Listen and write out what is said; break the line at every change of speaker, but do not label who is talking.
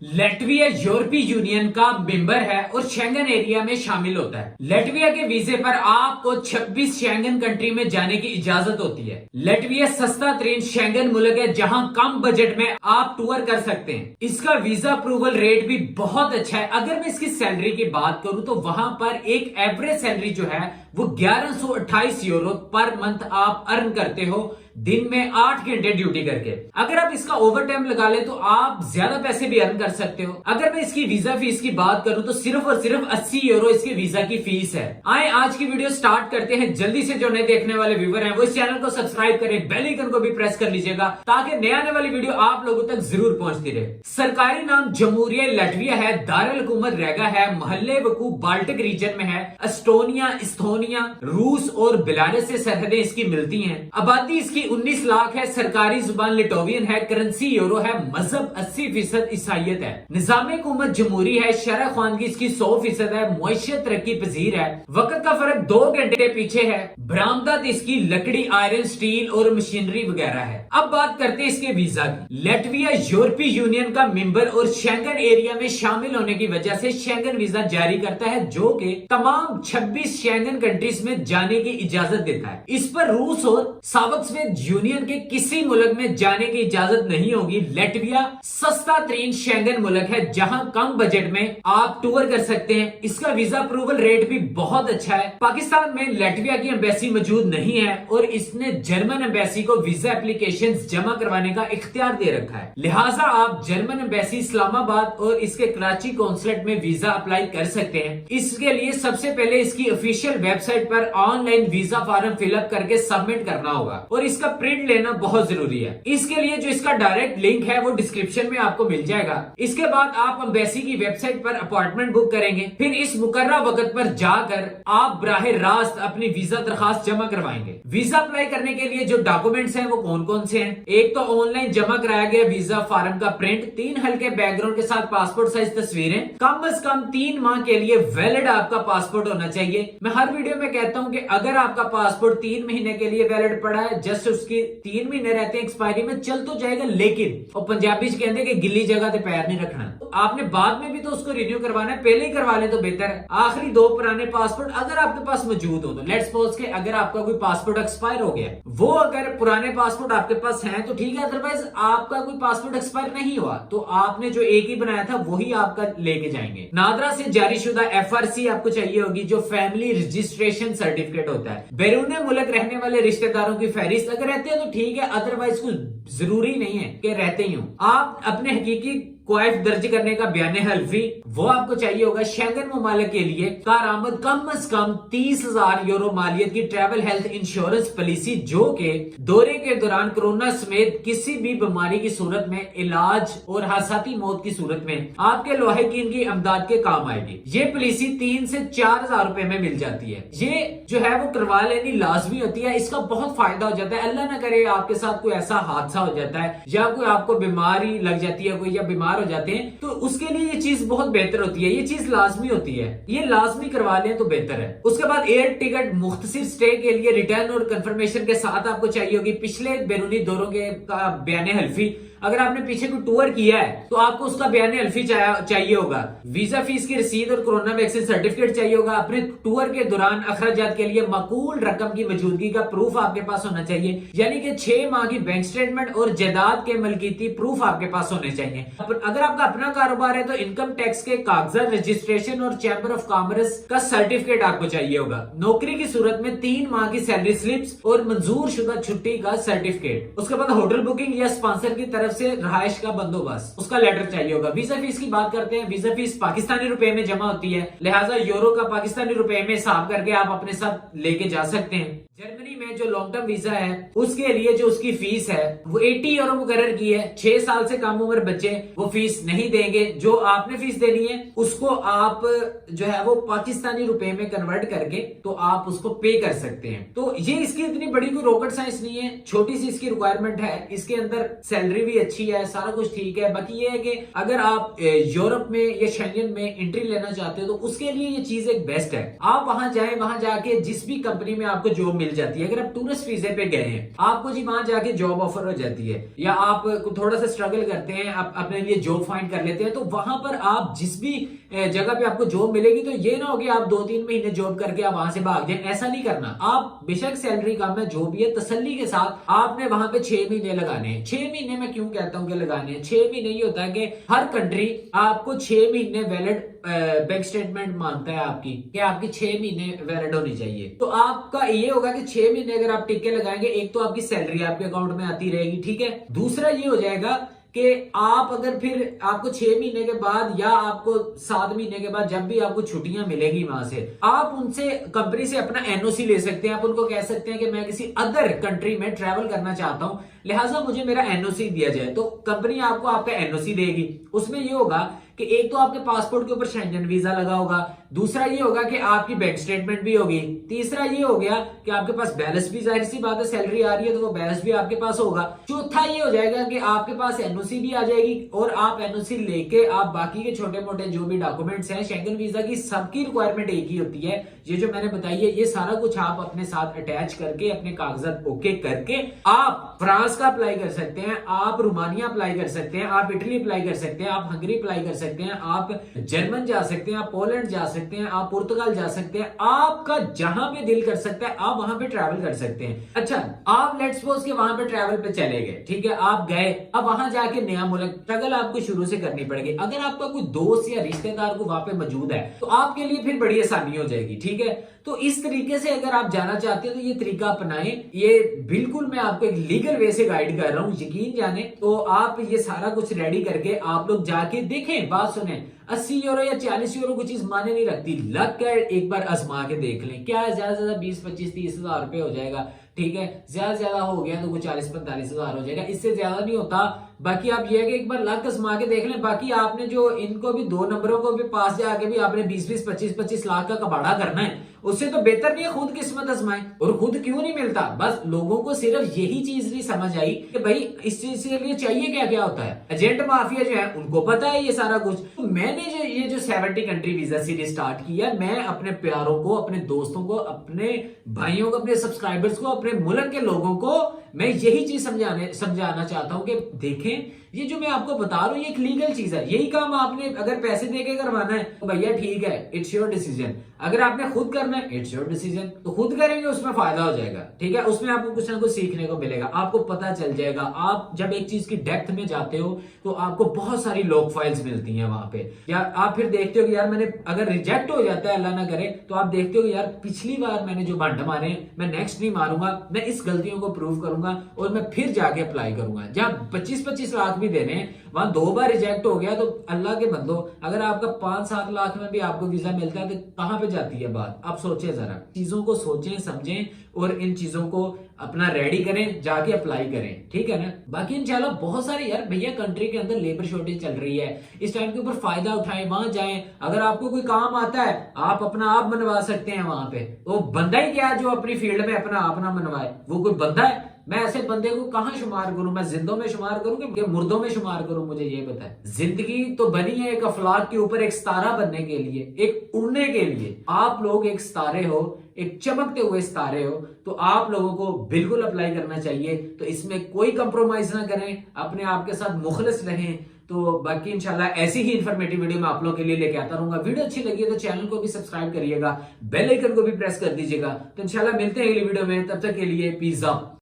Latvia यूरोपीय union का member है और शेंगन एरिया में शामिल होता है। लेटविया के वीजे पर आपको 26 शेंगन कंट्री में जाने की इजाजत होती है। लेटविया सस्ता तरीन शेंगन मुल्क है जहां कम बजट में आप टूर कर सकते हैं। इसका वीजा अप्रूवल रेट भी बहुत अच्छा है। अगर मैं इसकी सैलरी की बात करूं तो वहां पर एक एवरेज सैलरी जो है वो 1128 यूरो पर मंथ आप अर्न करते हो, दिन में 8 घंटे ड्यूटी करके। अगर आप इसका ओवर टाइम लगा ले तो आप ज्यादा पैसे भी अर्न कर सकते हो। अगर मैं इसकी वीजा फीस की बात करूं तो सिर्फ और सिर्फ 80 यूरो इसकी वीजा की फीस है। आए आज की वीडियो स्टार्ट करते हैं। जल्दी से जो नए देखने वाले व्यूवर हैं वो इस चैनल को सब्सक्राइब करें, बेल आइकन को भी प्रेस कर लीजिएगा ताकि नए आने वाली वीडियो आप लोगों तक जरूर पहुंचती रहे। सरकारी नाम जमहूरिया लटविया है, दारुल हुकूमत रेगा है, महल्ले वकूफ बाल्टिक रीजन में है। एस्टोनिया, इस्थोनिया, रूस और बेलारूस से सरहदें इसकी मिलती हैं। आबादी इसकी 19 लाख है। सरकारी जुबान लिटोवियन है। करेंसी यूरो है। मजहब 80% ईसाइयत है। निजाम हुकूमत जमहूरी है। शरह खानगी इसकी 100% है। मुआशरत तरक्की पजीर है। वक्त का फर्क 2 घंटे पीछे है। बरामदात इसकी लकड़ी, आयरन, स्टील और मशीनरी वगैरह है। अब बात करते हैं इसके वीजा की। लेटविया यूरोपीय यूनियन का मेंबर और शेंगन एरिया में शामिल होने की वजह से शेंगन वीजा जारी करता है जो कि तमाम 26 शेंगन कंट्रीज में जाने की इजाजत देता है। इस पर रूस और साबिक यूनियन के किसी मुल्क में जाने की इजाजत नहीं होगी। लेटविया सस्ता तरीन शेंगन मुल्क है जहां कम बजट में आप टूर कर सकते हैं। इसका वीजा अप्रूवल रेट भी बहुत अच्छा है। पाकिस्तान में लेटविया की एम्बेसी मौजूद नहीं है और इसने जर्मन एम्बेसी को वीजा एप्लीकेशन जमा करवाने का इख्तियार दे रखा है। लिहाजा आप जर्मन एम्बेसी इस्लामाबाद और इसके कराची कॉन्सुलेट में वीजा अप्लाई कर सकते हैं। इसके लिए सबसे पहले इसकी ऑफिशियल वेबसाइट पर ऑनलाइन वीजा फॉर्म फिलअप करके सबमिट करना होगा और इसका प्रिंट लेना बहुत जरूरी है। इसके लिए जो इसका डायरेक्ट लिंक है वो डिस्क्रिप्शन में आपको मिल जाएगा। इसके बाद आप एम्बेसी की वेबसाइट पर अपॉइंटमेंट बुक करेंगे। फिर इस मुकर्रर वक्त पर जाकर आप बराह रास्त अपनी वीजा दरखास्त जमा करवाएंगे। वीजा अप्लाई करने के लिए जो डॉक्यूमेंट्स हैं वो कौन कौन से हैं? एक तो ऑनलाइन जमा कराया गया वीजा फॉर्म का प्रिंट, 3 हल्के बैकग्राउंड के साथ पासपोर्ट साइज तस्वीरें, कम से कम 3 माह के लिए वैलिड आपका पासपोर्ट होना चाहिए। मैं हर वीडियो में कहता हूं कि अगर आपका पासपोर्ट 3 महीने के लिए वैलिड पड़ा है, जस्ट उसकी 3 महीने रहते हैं एक्सपायरी में, चल तो जाएगा, लेकिन और पंजाबी से कहते हैं कि गिल्ली जगह पे पैर नहीं रखना। तो आपने बाद में भी तो उसको रिन्यू करवाना है, पहले ही करवा ले तो बेहतर है। आखिरी 2 पुराने पासपोर्ट अगर आपके पास मौजूद हो तो लेट्स सपोज के अगर आपका कोई पासपोर्ट एक्सपायर हो गया, वो अगर पुराने पासपोर्ट आपके पास हैं तो ठीक है, अदरवाइज आपका कोई पासपोर्ट एक्सपायर नहीं हुआ तो आपने जो एक ही बनाया था वही आपका लेके जाएंगे। नादरा से जारी शुदा FRC आपको चाहिए होगी जो फैमिली रजिस्ट्रेशन सर्टिफिकेट होता है। बैरून मुल्क रहने वाले रिश्तेदारों की फहरिस्त अगर रहते हैं तो ठीक है, अदरवाइज कुछ जरूरी नहीं है कि रहते ही हो। आप अपने हकीकी क्वाइफ दर्ज करने का बयान हल्फी वो आपको चाहिए होगा। शेंगन मुमालिक के लिए कारआमद कम से कम 30,000 यूरो मालियत की ट्रैवल हेल्थ इंश्योरेंस पॉलिसी जो के दौरे के दौरान कोरोना समेत किसी भी बीमारी की सूरत में, इलाज और हादसाती मौत की सूरत में आपके लोहेकीन की अमदाद के काम आएगी। ये पॉलिसी 3 से 4,000 रुपए में मिल जाती है। ये जो है वो करवा लेनी लाजमी होती है। इसका बहुत फायदा हो जाता है। अल्लाह ना करे आपके साथ कोई ऐसा हादसा हो जाता है या कोई आपको बीमारी लग जाती है कोई, या बीमार हो जाते हैं तो उसके लिए ये चीज बहुत बेहतर होती है। ये चीज लाजमी होती है, ये लाजमी करवा लें तो बेहतर है। उसके बाद एयर टिकट मुख्तसर स्टे के लिए रिटर्न और कंफर्मेशन के साथ आपको चाहिए होगी पिछले बैरूनी दौरों के का बयान हल्फी। अगर आपने पीछे कोई टूर किया है तो आपको उसका बयान हल्फी चाहिए होगा। वीजा फीस की रसीद और कोरोना वैक्सीन सर्टिफिकेट चाहिए होगा। अपने टूर के दौरान अखराजात के लिए माकूल रकम की मौजूदगी का प्रूफ आपके पास होना चाहिए, यानी कि 6 माह की बैंक स्टेटमेंट और जायदाद के मलकीती प्रूफ आपके पास होने चाहिए। अगर आपका अपना कारोबार है तो इनकम टैक्स के कागजात, रजिस्ट्रेशन और चैम्बर ऑफ कॉमर्स का सर्टिफिकेट आपको चाहिए होगा। नौकरी की सूरत में 3 माह की सैलरी स्लिप्स और मंजूर शुदा छुट्टी का सर्टिफिकेट। उसके बाद होटल बुकिंग या स्पॉन्सर की तरफ से रहायश का बंदोबस्त, उसका लेटर चाहिए होगा। वीजा फीस की बात करते हैं। वीजा फीस पाकिस्तानी रुपए में जमा होती है, लिहाजा यूरो का पाकिस्तानी रुपए में हिसाब करके आप अपने साथ लेके जा सकते हैं। जर्मनी में जो लॉन्ग टर्म वीजा है उसके लिए जो उसकी फीस है वो 80 यूरो मुकर्रर की है। 6 साल से कम उम्र बच्चे वो फीस नहीं देंगे। जो आपने फीस देनी है उसको आप जो है वो पाकिस्तानी रुपए में कन्वर्ट करके तो आप उसको पे कर सकते हैं। तो ये इसकी इतनी बड़ी कोई रॉकेट साइंस नहीं है, छोटी सी इसकी रिक्वायरमेंट है। इसके अंदर सैलरी भी अच्छी है, सारा कुछ ठीक है। बाकी ये है कि अगर आप यूरोप में या शेंगन में एंट्री लेना चाहते हो तो उसके लिए ये चीज एक बेस्ट है। आप वहां जाए, वहां जाके जिस भी कंपनी में आपको जॉब मिल जाती है। अगर आप टूरिस्ट वीजे पे गए हैं, आपको जी वहां जाके जॉब ऑफर हो जाती है, या आप थोड़ा सा स्ट्रगल करते हैं, आप अपने लिए जॉब फाइंड कर लेते हैं, तो वहां पर आप जिस भी जगह पे आपको जॉब मिलेगी, तो ये ना हो कि आप 2-3 महीने जॉब करके आप वहां से भाग जाए, ऐसा नहीं करना। आप बेशक सैलरी कम है, जो भी है, तसल्ली के साथ आपने वहां पे 6 महीने लगाने हैं। 6 महीने में क्यों कहता हूं कि लगाने हैं? 6 महीने ये होता है कि हर कंट्री आपको 6 महीने वैलिड बैंक स्टेटमेंट मांगता है आपकी, कि आपकी 6 महीने वैलिड होनी चाहिए। तो आपका ये होगा कि 6 महीने अगर आप टिक्के लगाएंगे, एक तो आपकी सैलरी आपके अकाउंट में आती रहेगी, ठीक है। दूसरा ये हो जाएगा कि आप अगर फिर आपको 6 महीने के बाद या आपको 7 महीने के बाद जब भी आपको छुट्टियां मिलेगी वहां से, आप उनसे कंपनी से अपना एनओसी ले सकते हैं। आप उनको कह सकते हैं कि मैं किसी अदर कंट्री में ट्रैवल करना चाहता हूं, लिहाजा मुझे मेरा एनओसी दिया जाए। तो कंपनी आपको आपका एनओसी देगी। उसमें ये होगा कि एक तो आपके पासपोर्ट के ऊपर शेंगन वीजा लगा होगा, दूसरा ये होगा कि आपकी बैंक स्टेटमेंट भी होगी, तीसरा ये हो गया कि आपके पास बैलेंस भी, जाहिर सी बात है सैलरी आ रही है तो वो बैलेंस भी आपके पास होगा। चौथा ये हो जाएगा कि आपके पास एनओसी भी आ जाएगी, और आप एनओसी लेके आप बाकी के छोटे मोटे जो भी डॉक्यूमेंट्स हैं, शेंगन वीजा की सबकी रिक्वायरमेंट एक ही होती है, ये जो मैंने बताई है, ये सारा कुछ आप अपने साथ अटैच करके अपने कागजात ओके करके आप फ्रांस का अप्लाई कर सकते हैं, आप रोमानिया अप्लाई कर सकते हैं, आप इटली अप्लाई कर सकते हैं, आप हंगरी अप्लाई कर सकते हैं, आप जर्मन जा सकते हैं, आप पोलैंड जा सकते हैं, आप पुर्तगाल जा सकते हैं। आपका जहां पे दिल कर सकता है आप वहां पे ट्रैवल कर सकते हैं। अच्छा, आप लेट्स सपोज के वहां पे ट्रैवल पे चले गए, ठीक है, आप गए, अब वहां जाके नया मुल्क, स्ट्रगल आपको शुरू से करनी पड़ेगी। अगर आपका कोई दोस्त या रिश्तेदार को वहां पे मौजूद है तो आपके लिए फिर बड़ी आसानी हो जाएगी, ठीक है। तो इस तरीके से अगर आप जाना चाहते हो तो ये तरीका अपनाएं। ये बिल्कुल मैं आपको एक लीगल वे से गाइड कर रहा हूं, यकीन जाने। तो आप ये सारा कुछ रेडी करके आप लोग जाके देखें, बात सुने। 80 यूरो या 40 यूरो कोई चीज माने नहीं रखती, लग कर एक बार आजमा के देख लें। क्या है, ज्यादा से ज्यादा 20-25-30 हजार रुपए हो जाएगा, ठीक है। ज्यादा से ज्यादा हो गया तो कुछ 40-45 हजार हो जाएगा, इससे ज्यादा नहीं होता। बाकी आप ये है कि एक बार लक आजमा के देख लें। बाकी आपने जो इनको भी 2 नंबरों को भी पास जाके भी आपने 20-20, 25-25 लाख का कबाड़ा करना है, उससे तो बेहतर नहीं है खुद किस्मत आजमाएं। और खुद क्यों नहीं मिलता, बस लोगों को सिर्फ यही चीज नहीं समझ आई कि भाई इस चीज के लिए चाहिए क्या क्या होता है। एजेंट माफिया जो है उनको पता है ये सारा कुछ। तो मैंने जो ये जो 70 कंट्री वीजा सीरीज स्टार्ट किया, मैं अपने प्यारों को, अपने दोस्तों को, अपने भाइयों को, अपने सब्सक्राइबर्स को, अपने मुल्क के लोगों को मैं यही चीज समझाना चाहता हूं कि देखें, ये जो मैं आपको बता रहा हूं ये एक लीगल चीज है। यही काम आपने अगर पैसे देके करवाना है तो भैया ठीक है, इट्स योर डिसीजन। अगर आपने खुद करना है, इट्स योर डिसीजन। तो खुद करेंगे उसमें फायदा हो जाएगा, ठीक है। उसमें आपको कुछ ना कुछ सीखने को मिलेगा, आपको पता चल जाएगा। आप जब एक चीज की डेप्थ में जाते हो तो आपको बहुत सारी लॉग फाइल्स मिलती हैं वहां पे। या आप फिर देखते हो कि यार मैंने अगर रिजेक्ट हो जाता है, अल्लाह ना करे, तो आप देखते हो कि यार पिछली बार मैंने जो भंड मारे मैं नेक्स्ट नहीं मारूंगा, मैं इस गलतियों को प्रूव करूंगा और मैं फिर जाके अप्लाई करूंगा। जहां 25-25 लाख भी देने, वहां 2 बार रिजेक्ट हो गया तो अल्लाह के बंदो, अगर आपका 5-7 लाख में भी आपको वीजा मिलता है तो कहां पे जाती है बात। आप सोचें जरा, चीजों को सोचें, समझें और इन चीजों को अपना रेडी करें, जाके अप्लाई करें, ठीक है ना। बाकी इंशाल्लाह बहुत सारे यार भैया कंट्री के अंदर लेबर शॉर्टेज चल रही है, इस टाइम के ऊपर फायदा उठाएं, वहां जाएं। अगर आपको कोई काम आता है आप अपना आप बनवा सकते हैं वहां पे। वो बंदा ही क्या जो अपनी फील्ड में अपना आप ना बनवाए, वो कोई बंदा है? मैं ऐसे बंदे को कहां शुमार करूं, मैं जिंदों में शुमार करूं कि मुर्दों में शुमार करूं, मुझे ये बताएं। जिंदगी तो बनी है एक अफलाक के ऊपर एक सितारा बनने के लिए, एक उड़ने के लिए। आप लोग एक सितारे हो, एक चमकते हुए सितारे हो, तो आप लोगों को बिल्कुल अप्लाई करना चाहिए। तो इसमें कोई कंप्रोमाइज ना करें, अपने आप के साथ मुखलिस रहें। तो बाकी इंशाल्लाह ऐसी ही इंफॉर्मेटिव वीडियो मैं आप लोगों के लिए लेके आता रहूंगा। वीडियो अच्छी लगी है तो चैनल को भी सब्सक्राइब करिएगा, बेल आइकन को भी प्रेस कर दीजिएगा। तो इंशाल्लाह मिलते हैं अगली वीडियो में, तब तक के लिए पीस आउट।